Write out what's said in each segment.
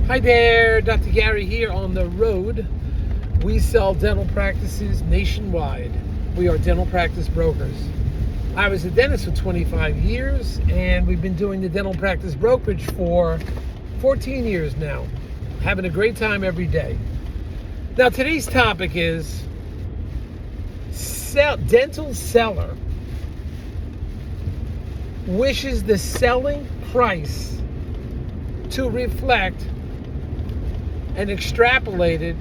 Hi there, Dr. Gary here on the road. We sell dental practices nationwide. We are dental practice brokers. I was a dentist for 25 years, and we've been doing the dental practice brokerage for 14 years now. Having a great time every day. Now, today's topic is dental seller wishes the selling price to reflect an extrapolated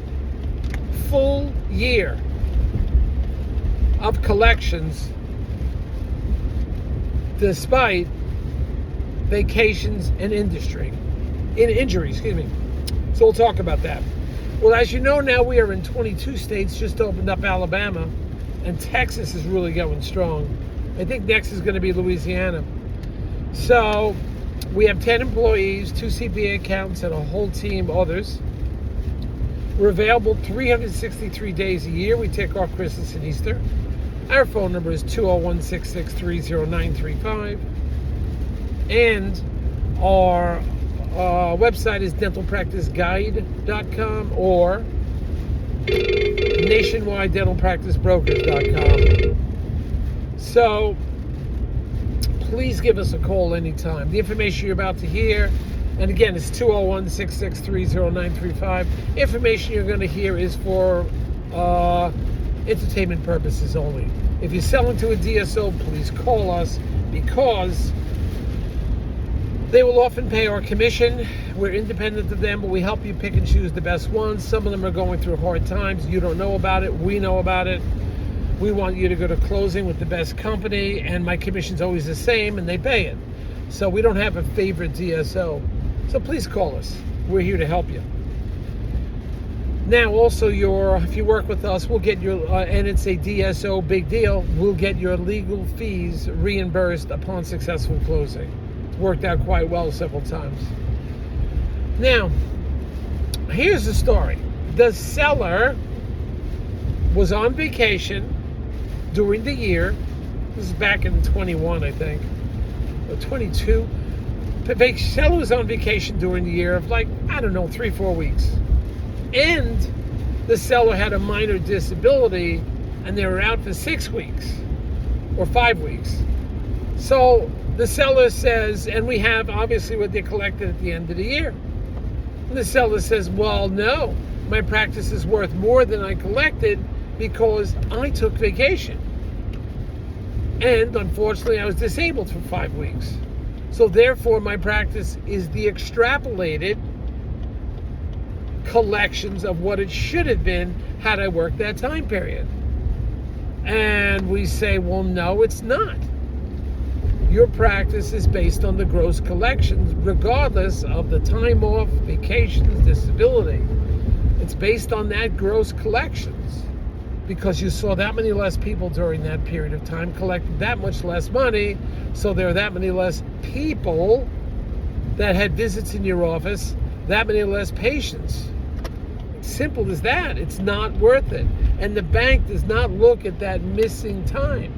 full year of collections despite vacations and injuries. So we'll talk about that. Well, as you know, now we are in 22 states, just opened up Alabama, and Texas is really going strong. I think next is going to be Louisiana. So we have 10 employees, 2 CPA accountants, and a whole team of others. We're available 363 days a year. We take off Christmas and Easter. Our phone number is 201-663-0935. And our website is dentalpracticeguide.com or nationwidedentalpracticebrokers.com. So please give us a call anytime. The information you're about to hear, and again, it's 201-663-0935. Information you're going to hear is for entertainment purposes only. If you're selling to a DSO, please call us because they will often pay our commission. We're independent of them, but we help you pick and choose the best ones. Some of them are going through hard times. You don't know about it. We know about it. We want you to go to closing with the best company, and my commission's always the same, and they pay it. So we don't have a favorite DSO. So please call us. We're here to help you. Now, also, if you work with us, we'll get your, and it's a DSO big deal, we'll get your legal fees reimbursed upon successful closing. It's worked out quite well several times. Now, here's the story. The seller was on vacation during the year. This is back in 21, I think, or 22. The seller was on vacation during the year of 3-4 weeks. And the seller had a minor disability and they were out for 6 weeks or 5 weeks. So the seller says, and we have obviously what they collected at the end of the year. And the seller says, well, no, my practice is worth more than I collected because I took vacation. And unfortunately, I was disabled for 5 weeks. So therefore, my practice is the extrapolated collections of what it should have been had I worked that time period. And we say, well, no, it's not. Your practice is based on the gross collections, regardless of the time off, vacations, disability. It's based on that gross collections because you saw that many less people during that period of time, collected that much less money, so there are that many less people that had visits in your office, that many less patients. Simple as that. It's not worth it. And the bank does not look at that missing time.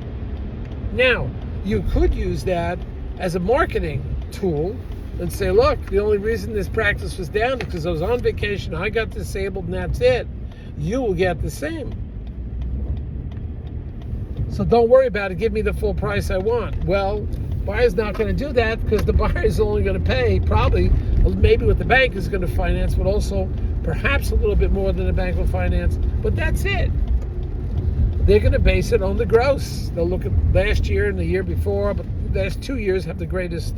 Now, you could use that as a marketing tool and say, look, the only reason this practice was down is because I was on vacation, I got disabled, and that's it. You will get the same. So don't worry about it. Give me the full price I want. Well, buyer's not going to do that because the buyer is only going to pay probably, maybe what the bank is going to finance, but also perhaps a little bit more than the bank will finance. But that's it. They're going to base it on the gross. They'll look at last year and the year before, but the last 2 years have the greatest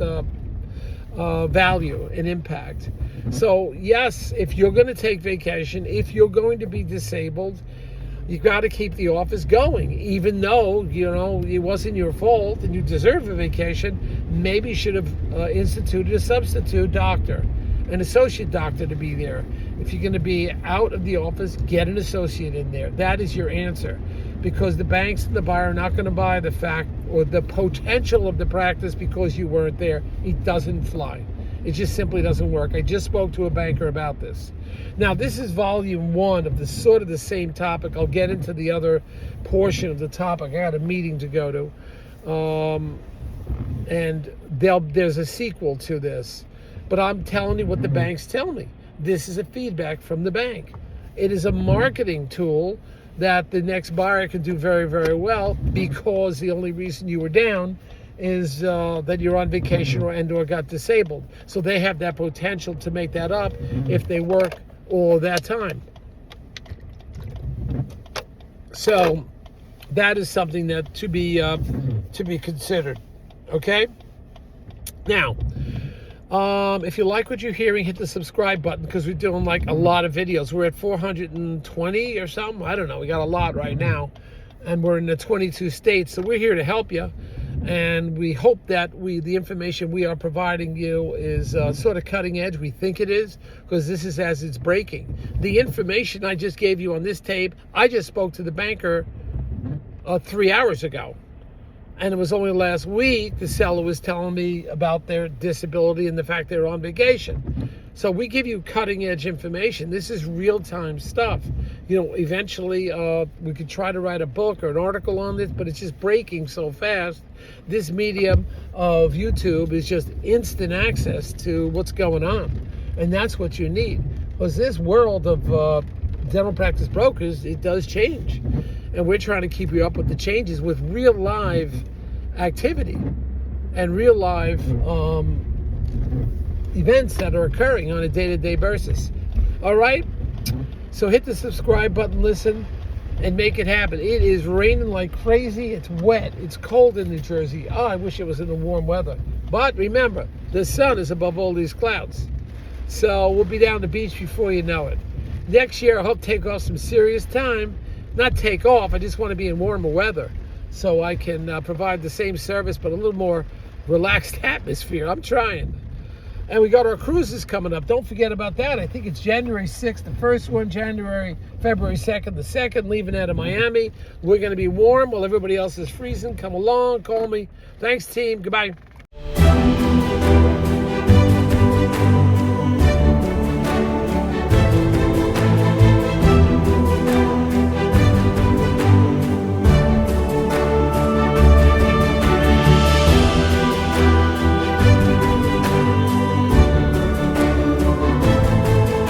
value and impact. So yes, if you're going to take vacation, if you're going to be disabled, you've got to keep the office going, even though, it wasn't your fault and you deserve a vacation. Maybe you should have instituted a substitute doctor, an associate doctor to be there. If you're going to be out of the office, get an associate in there. That is your answer, because the banks and the buyer are not going to buy the fact or the potential of the practice because you weren't there. It doesn't fly. It just simply doesn't work. I just spoke to a banker about this. Now, this is volume 1 of the sort of the same topic. I'll get into the other portion of the topic. I got a meeting to go to. And there's a sequel to this. But I'm telling you what the banks tell me. This is a feedback from the bank. It is a marketing tool that the next buyer can do very, very well, because the only reason you were down is that you're on vacation or got disabled. So they have that potential to make that up if they work all that time. So that is something that to be considered. Okay. Now, if you like what you're hearing, hit the subscribe button, because we're doing like a lot of videos. We're at 420 or something. I don't know. We got a lot right now, and we're in the 22 states. So we're here to help you, and we hope that the information we are providing you is sort of cutting edge. We think it is, because this is as it's breaking. The information I just gave you on this tape, I just spoke to the banker 3 hours ago. And it was only last week the seller was telling me about their disability and the fact they're on vacation. So we give you cutting edge information. This is real time stuff. You know, eventually we could try to write a book or an article on this, but it's just breaking so fast. This medium of YouTube is just instant access to what's going on. And that's what you need. Because this world of dental practice brokers, it does change. And we're trying to keep you up with the changes with real live activity and real live events that are occurring on a day-to-day basis. All right? So hit the subscribe button, listen, and make it happen. It is raining like crazy. It's wet. It's cold in New Jersey. Oh, I wish it was in the warm weather. But remember, the sun is above all these clouds. So we'll be down the beach before you know it. Next year, I hope to take off some serious time. Not take off, I just want to be in warmer weather so I can provide the same service but a little more relaxed atmosphere. I'm trying. And we got our cruises coming up. Don't forget about that. I think it's January 6th, the first one, February 2nd, the second, leaving out of Miami. We're going to be warm while everybody else is freezing. Come along, call me. Thanks, team. Goodbye.